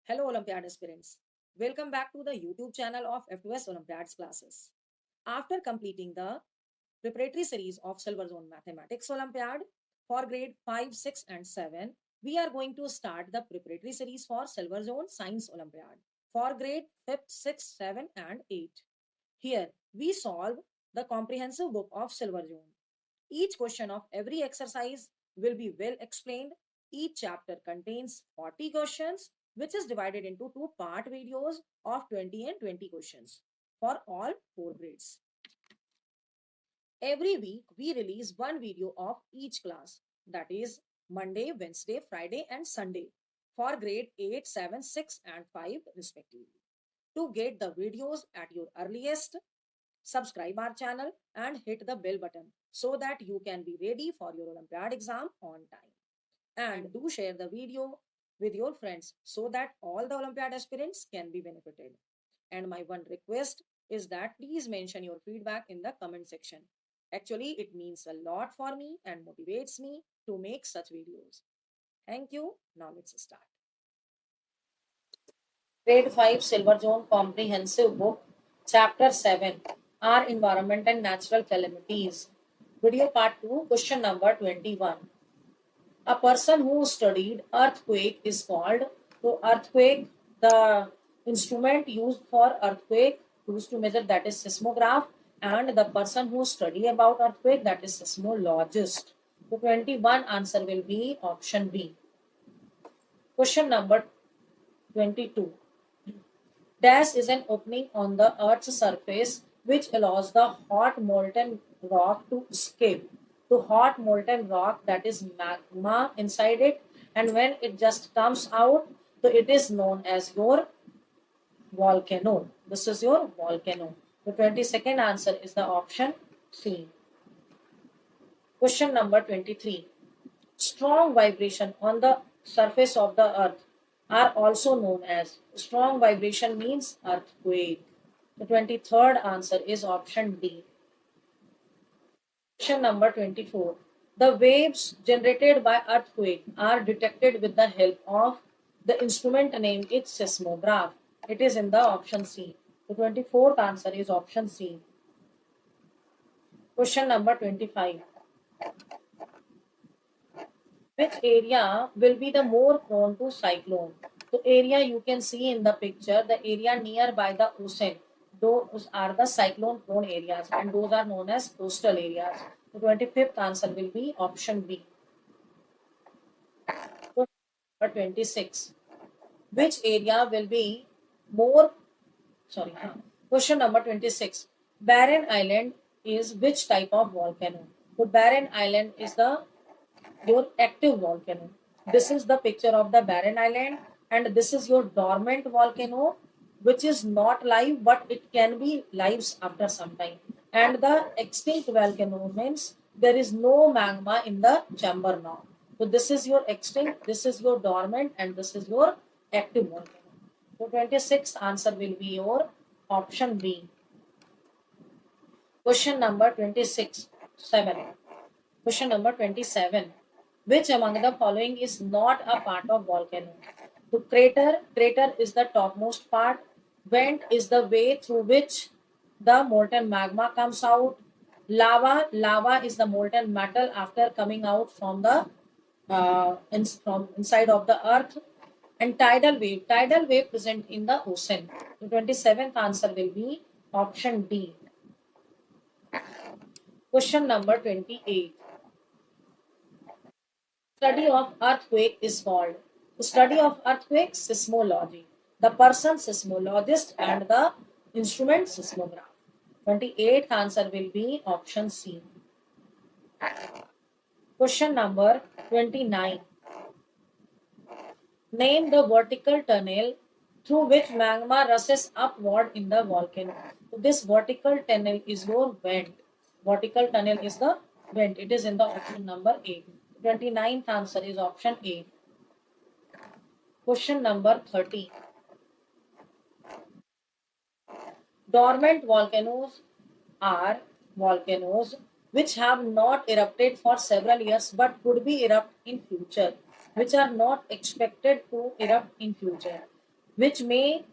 Hello, Olympiad aspirants. Welcome back to the YouTube channel of F2S Olympiads classes. After completing the preparatory series of Silver Zone Mathematics Olympiad for grade 5, 6, and 7, we are going to start the preparatory series for Silver Zone Science Olympiad for grade 5th, 6th, 7, and 8. Here, we solve the comprehensive book of Silver Zone. Each question of every exercise will be well explained. Each chapter contains 40 questions, which is divided into two part videos of 20 and 20 questions for all four grades. Every week, we release one video of each class, that is Monday, Wednesday, Friday, and Sunday for grade 8, 7, 6, and 5, respectively. To get the videos at your earliest, subscribe our channel and hit the bell button so that you can be ready for your Olympiad exam on time. And do share the video with your friends so that all the Olympiad aspirants can be benefited. And my one request is that please mention your feedback in the comment section. Actually, it means a lot for me and motivates me to make such videos. Thank you. Now let's start. Grade 5 Silver Zone Comprehensive Book, Chapter 7, Our Environment and Natural Calamities. Video Part 2, Question number 21. A person who studied earthquake is called. So, earthquake, the instrument used for earthquake, used to measure, that is seismograph, and the person who study about earthquake, that is seismologist. So, 21 answer will be option B. Question number 22. Dash is an opening on the Earth's surface which allows the hot molten rock to escape. To hot molten rock, that is magma inside it, and when it just comes out, so it is known as your volcano. This is your volcano. The 22nd answer is the option C. Question number 23. Strong vibration on the surface of the earth are also known as. Strong vibration means earthquake. The 23rd answer is option D. Question number 24. The waves generated by earthquake are detected with the help of the instrument named it seismograph. It is in the option C. The 24th answer is option C. Question number 25. Which area will be the more prone to cyclone? The area you can see in the picture, the area nearby the ocean, those are the cyclone prone areas and those are known as coastal areas. The 25th answer will be option B. Question number 26. Which area will be more, question number 26. Barren Island is which type of volcano? So Barren Island is the your active volcano. This is the picture of the barren island, and this is your dormant volcano, which is not live, but it can be lives after some time. And the extinct volcano means there is no magma in the chamber now. So this is your extinct, this is your dormant, and this is your active volcano. So 26th answer will be your option B. Question number 26, 7. Question number 27. Which among the following is not a part of volcano? So crater is the topmost part. Vent is the way through which the molten magma comes out. Lava is the molten metal after coming out from the from inside of the earth. And tidal wave present in the ocean. The 27th answer will be option D. Question number 28. Study of earthquake is called. The study of earthquake seismology. The person seismologist and the instrument seismograph. 28th answer will be option C. Question number 29. Name the vertical tunnel through which magma rushes upward in the volcano. So this vertical tunnel is your vent. Vertical tunnel is the vent. It is in the option number A. 29th answer is option A. Question number 30. Dormant volcanoes are volcanoes which have not erupted for several years but could be erupt in future, which are not expected to erupt in future. which may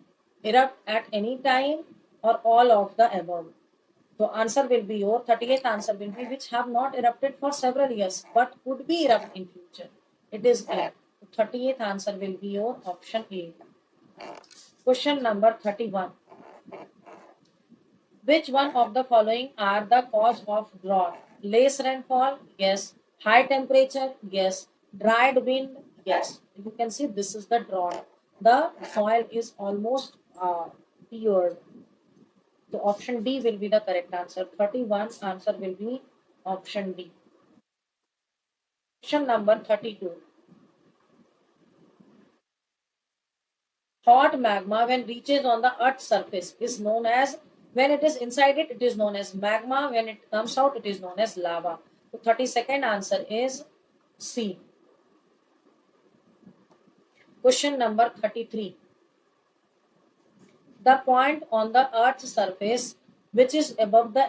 erupt at any time, or all of the above. So answer will be your 38th answer will be which have not erupted for several years but could be erupt in future. It is A. 38th answer will be your option A. Question number 31. Which one of the following are the cause of drought? Less rainfall? Yes. High temperature? Yes. Dried wind? Yes. You can see this is the drought. The soil is almost cured. So option D will be the correct answer. 31 answer will be option D. Question number 32. Hot magma when reaches on the earth's surface is known as, when it is inside it is known as magma, when it comes out it is known as lava. So 32nd answer is C. Question number 33. The point on the earth's surface which is above the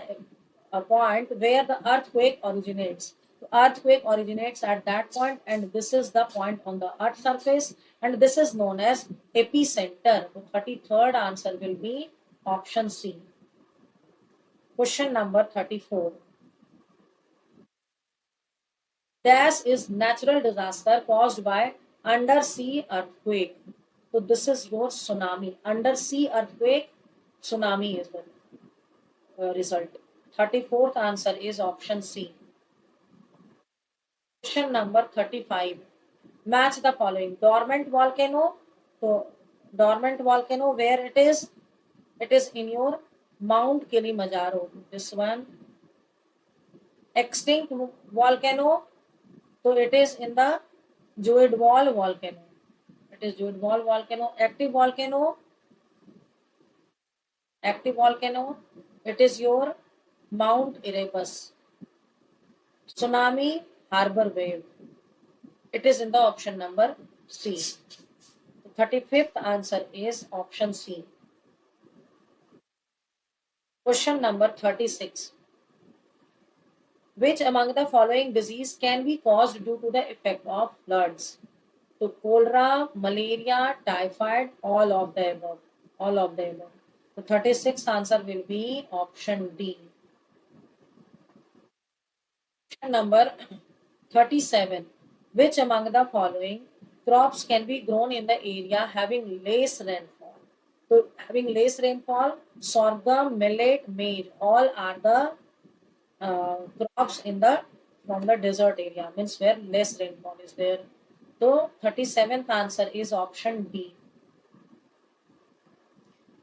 point where the earthquake originates. The earthquake originates at that point, and this is the point on the earth's surface, and this is known as epicenter. The 33rd answer will be option C. Question number 34. Dash is natural disaster caused by undersea earthquake. So this is your tsunami. Undersea earthquake, tsunami is the result. 34th answer is option C. Question number 35. Match the following. Dormant volcano. So dormant volcano, where it is? It is in your Mount Kilimanjaro. This one. Extinct volcano. So it is in the Jodhpur volcano. It is Jodhpur volcano. Active volcano. Active volcano. It is your Mount Erebus. Tsunami, harbor wave. It is in the option number C. The 35th answer is option C. Question number 36. Which among the following disease can be caused due to the effect of floods? So cholera, malaria, typhoid, all of the above. All of the above. The 36th answer will be option D. Question number 37. Which among the following crops can be grown in the area having less rainfall? So having less rainfall, sorghum, millet, maize, all are the crops in the from the desert area, means where less rainfall is there. So 37th answer is option B.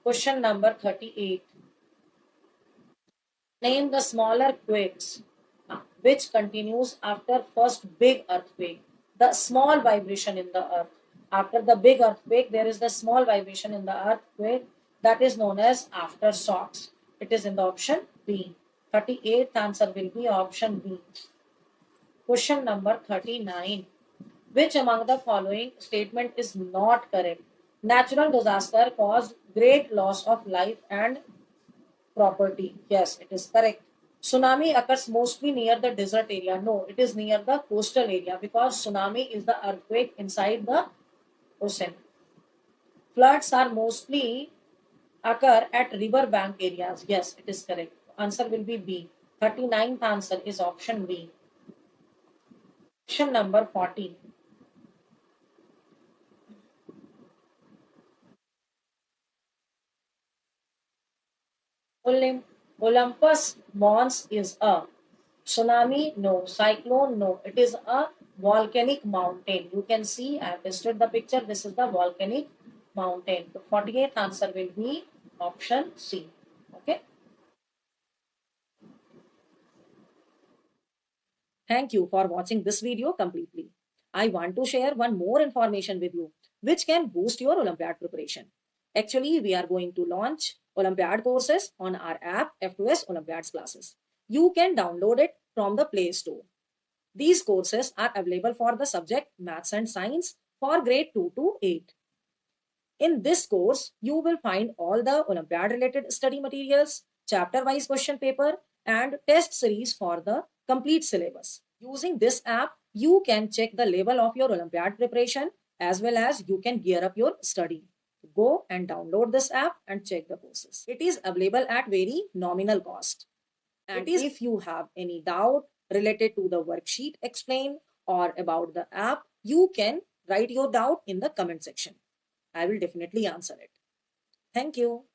Question number 38. Name the smaller quakes which continues after first big earthquake. The small vibration in the earth. After the big earthquake, there is the small vibration in the earthquake that is known as aftershocks. It is in the option B. 38th answer will be option B. Question number 39. Which among the following statement is not correct? Natural disaster caused great loss of life and property. Yes, it is correct. Tsunami occurs mostly near the desert area. No, it is near the coastal area because tsunami is the earthquake inside the ocean. Floods are mostly occur at river bank areas. Yes, it is correct. Answer will be B. 39th answer is option B. Question number 40. Olympus Mons is a tsunami? No. Cyclone? No. It is a volcanic mountain. You can see I have tested the picture. This is the volcanic mountain. The 48th answer will be option C. Okay. Thank you for watching this video completely. I want to share one more information with you, which can boost your Olympiad preparation. Actually, we are going to launch Olympiad courses on our app F2S Olympiads classes. You can download it from the Play Store. These courses are available for the subject Maths and Science for grade 2 to 8. In this course, you will find all the Olympiad related study materials, chapter wise question paper, and test series for the complete syllabus. Using this app, you can check the level of your Olympiad preparation as well as you can gear up your study. Go and download this app and check the courses. It is available at very nominal cost. And if you have any doubt related to the worksheet explained or about the app, you can write your doubt in the comment section. I will definitely answer it. Thank you.